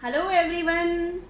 Hello everyone.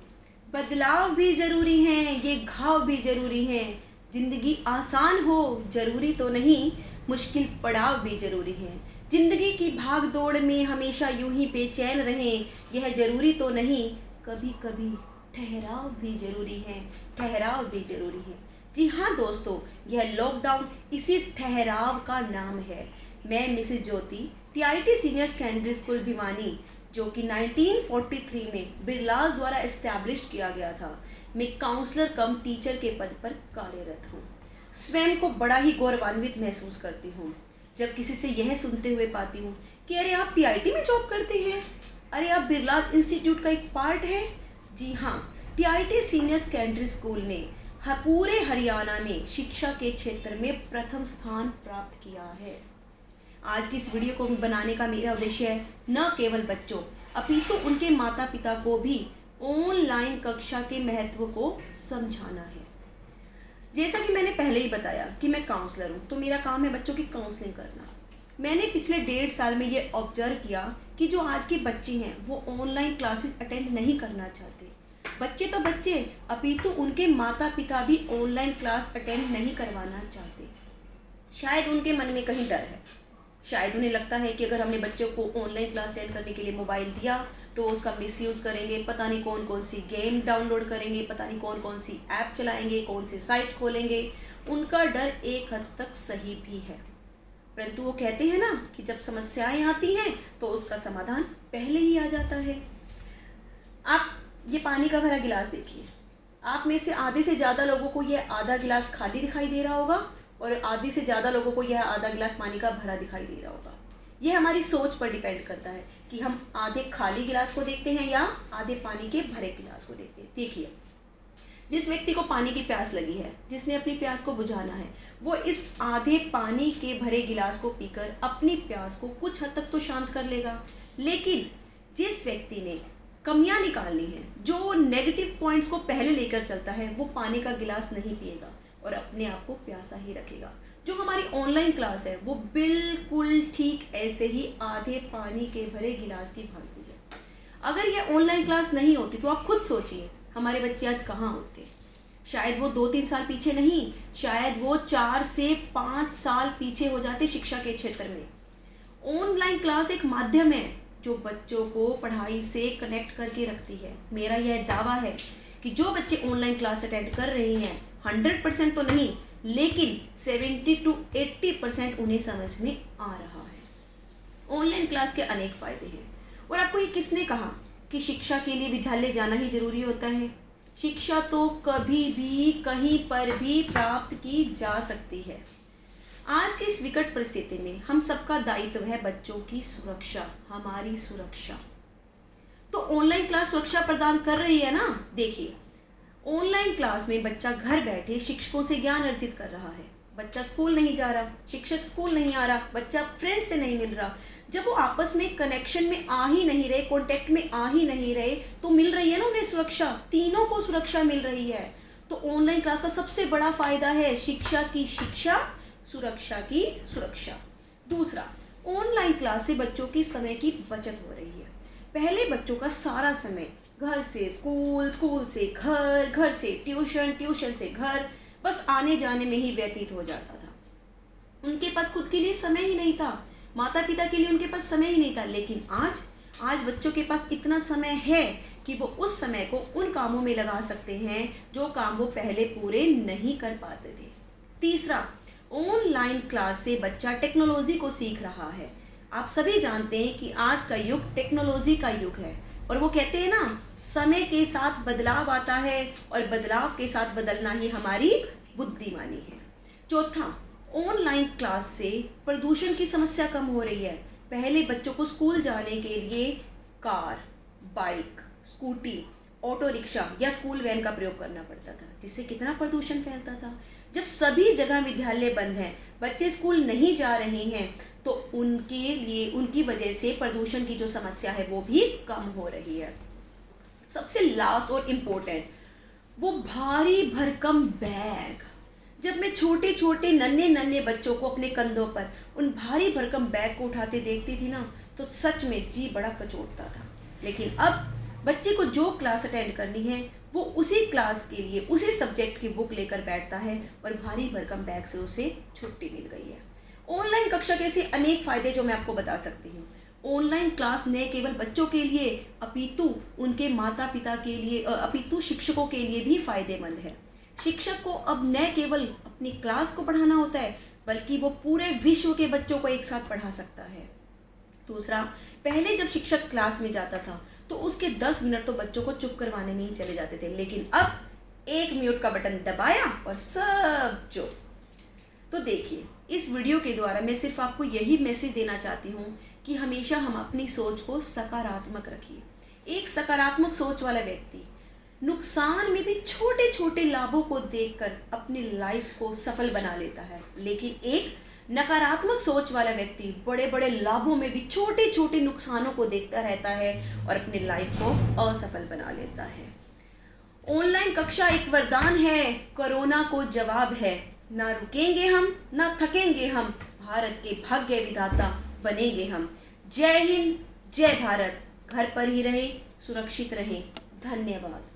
बदलाव भी ज़रूरी हैं, ये घाव भी ज़रूरी हैं। ज़िंदगी आसान हो ज़रूरी तो नहीं, मुश्किल पड़ाव भी ज़रूरी हैं। ज़िंदगी की भाग दौड़ में हमेशा यूं ही बेचैन रहें, यह ज़रूरी तो नहीं। कभी कभी ठहराव भी ज़रूरी है, ठहराव भी ज़रूरी है। जी हाँ दोस्तों, यह लॉकडाउन इसी ठहराव का नाम है। मैं Mrs Jyoti, TIT senior secondary school Bhiwani, जो कि 1943 में बिरलास द्वारा इस्टेब्लिश किया गया था, मैं काउंसलर कम टीचर के पद पर कार्यरत हूँ। स्वयं को बड़ा ही गौरवान्वित महसूस करती हूँ जब किसी से यह सुनते हुए पाती हूँ कि अरे आप टीआईटी में जॉब करते हैं, अरे आप बिरलास इंस्टीट्यूट का एक पार्ट है। जी हाँ, टीआईटी सीनियर सेकेंडरी स्कूल ने पूरे हरियाणा में शिक्षा के क्षेत्र में प्रथम स्थान प्राप्त किया है। आज की इस वीडियो को बनाने का मेरा उद्देश्य है न केवल बच्चों अपितु उनके माता पिता को भी ऑनलाइन कक्षा के महत्व को समझाना है। जैसा कि मैंने पहले ही बताया कि मैं काउंसलर हूँ, तो मेरा काम है बच्चों की काउंसलिंग करना। मैंने पिछले 1.5 साल में ये ऑब्जर्व किया कि जो आज के बच्चे हैं वो ऑनलाइन क्लासेस अटेंड नहीं करना चाहते। बच्चे तो बच्चे अपितु उनके माता पिता भी ऑनलाइन क्लास अटेंड नहीं करवाना चाहते। शायद उनके मन में कहीं डर है, शायद उन्हें लगता है कि अगर हमने बच्चों को ऑनलाइन क्लास अटेंड करने के लिए मोबाइल दिया तो उसका मिसयूज़ करेंगे, पता नहीं कौन कौन सी गेम डाउनलोड करेंगे, पता नहीं कौन कौन सी ऐप चलाएंगे, कौन सी साइट खोलेंगे। उनका डर एक हद तक सही भी है, परंतु वो कहते हैं ना कि जब समस्याएं आती हैं तो उसका समाधान पहले ही आ जाता है। आप ये पानी का भरा गिलास देखिए, आप में से आधे से ज़्यादा लोगों को यह आधा गिलास खाली दिखाई दे रहा होगा और आधे से ज़्यादा लोगों को यह आधा गिलास पानी का भरा दिखाई दे रहा होगा। यह हमारी सोच पर डिपेंड करता है कि हम आधे खाली गिलास को देखते हैं या आधे पानी के भरे गिलास को देखते हैं। देखिए, जिस व्यक्ति को पानी की प्यास लगी है, जिसने अपनी प्यास को बुझाना है, वो इस आधे पानी के भरे गिलास को पीकर अपनी प्यास को कुछ हद तक तो शांत कर लेगा। लेकिन जिस व्यक्ति ने कमियां निकालनी है, जो नेगेटिव पॉइंट्स को पहले लेकर चलता है, वो पानी का गिलास नहीं पिएगा और अपने आप को प्यासा ही रखेगा। जो हमारी ऑनलाइन क्लास है वो बिल्कुल ठीक ऐसे ही आधे पानी के भरे गिलास की भांति है। अगर ये ऑनलाइन क्लास नहीं होती तो आप खुद सोचिए हमारे बच्चे आज कहाँ होते। शायद वो 2-3 साल पीछे नहीं, शायद वो 4 से 5 साल पीछे हो जाते शिक्षा के क्षेत्र में। ऑनलाइन क्लास एक माध्यम है जो बच्चों को पढ़ाई से कनेक्ट करके रखती है। मेरा यह दावा है कि जो बच्चे ऑनलाइन क्लास अटेंड कर रहे हैं 100% तो नहीं, लेकिन 70 to 80% उन्हें समझ में आ रहा है। ऑनलाइन क्लास के अनेक फ़ायदे हैं। और आपको ये किसने कहा कि शिक्षा के लिए विद्यालय जाना ही जरूरी होता है? शिक्षा तो कभी भी कहीं पर भी प्राप्त की जा सकती है। आज की इस विकट परिस्थिति में हम सबका दायित्व है बच्चों की सुरक्षा, हमारी सुरक्षा। तो ऑनलाइन क्लास सुरक्षा प्रदान कर रही है ना। देखिए, ऑनलाइन क्लास में बच्चा घर बैठे शिक्षकों से ज्ञान अर्जित कर रहा है। बच्चा स्कूल नहीं जा रहा, शिक्षक स्कूल नहीं आ रहा, बच्चा फ्रेंड से नहीं मिल रहा। जब वो आपस में कनेक्शन में आ ही नहीं रहे, कांटेक्ट में आ ही नहीं रहे, तो मिल रही है ना उन्हें सुरक्षा, तीनों को सुरक्षा मिल रही है। तो ऑनलाइन क्लास का सबसे बड़ा फायदा है शिक्षा की शिक्षा, सुरक्षा की सुरक्षा। दूसरा, ऑनलाइन क्लास से बच्चों की समय की बचत हो रही है। पहले बच्चों का सारा समय घर से स्कूल, स्कूल से घर, घर से ट्यूशन, ट्यूशन से घर, बस आने जाने में ही व्यतीत हो जाता था। उनके पास खुद के लिए समय ही नहीं था, माता पिता के लिए उनके पास समय ही नहीं था। लेकिन आज बच्चों के पास इतना समय है कि वो उस समय को उन कामों में लगा सकते हैं जो काम वो पहले पूरे नहीं कर पाते थे। तीसरा, ऑनलाइन क्लास से बच्चा टेक्नोलॉजी को सीख रहा है। आप सभी जानते हैं कि आज का युग टेक्नोलॉजी का युग है और वो कहते हैं ना, समय के साथ बदलाव आता है और बदलाव के साथ बदलना ही हमारी बुद्धिमानी है। चौथा, ऑनलाइन क्लास से प्रदूषण की समस्या कम हो रही है। पहले बच्चों को स्कूल जाने के लिए car, bike, scooty, auto rickshaw या स्कूल वैन का प्रयोग करना पड़ता था, जिससे कितना प्रदूषण फैलता था। जब सभी जगह विद्यालय बंद हैं, बच्चे स्कूल नहीं जा रहे हैं, तो उनके लिए, उनकी वजह से प्रदूषण की जो समस्या है वो भी कम हो रही है। सबसे लास्ट और इम्पोर्टेंट, वो भारी भरकम बैग। जब मैं छोटे छोटे नन्हे नन्हे बच्चों को अपने कंधों पर उन भारी भरकम बैग को उठाते देखती थी ना, तो सच में जी बड़ा कचोटता था। लेकिन अब बच्चे को जो क्लास अटेंड करनी है वो उसी क्लास के लिए उसी सब्जेक्ट की बुक लेकर बैठता है और भारी भरकम बैग से उसे छुट्टी मिल गई है। ऑनलाइन कक्षा के ऐसे अनेक फ़ायदे जो मैं आपको बता सकती हूँ। ऑनलाइन क्लास न केवल बच्चों के लिए अपितु उनके माता पिता के लिए अपितु शिक्षकों के लिए भी फ़ायदेमंद है। शिक्षक को अब न केवल अपनी क्लास को पढ़ाना होता है बल्कि वो पूरे विश्व के बच्चों को एक साथ पढ़ा सकता है। दूसरा, पहले जब शिक्षक क्लास में जाता था तो उसके 10 मिनट तो बच्चों को चुप करवाने में ही चले जाते थे, लेकिन अब 1 म्यूट का बटन दबाया और सब चुप। तो देखिए, इस वीडियो के द्वारा मैं सिर्फ आपको यही मैसेज देना चाहती हूँ कि हमेशा हम अपनी सोच को सकारात्मक रखिए। एक सकारात्मक सोच वाला व्यक्ति नुकसान में भी छोटे छोटे लाभों को देखकर अपनी लाइफ को सफल बना लेता है, लेकिन एक नकारात्मक सोच वाला व्यक्ति बड़े बड़े लाभों में भी छोटे छोटे नुकसानों को देखता रहता है और अपनी लाइफ को असफल बना लेता है। ऑनलाइन कक्षा एक वरदान है, कोरोना को जवाब है। ना रुकेंगे हम, ना थकेंगे हम, भारत के भाग्य विधाता बनेंगे हम। जय हिंद, जय भारत। घर पर ही रहें, सुरक्षित रहें। धन्यवाद।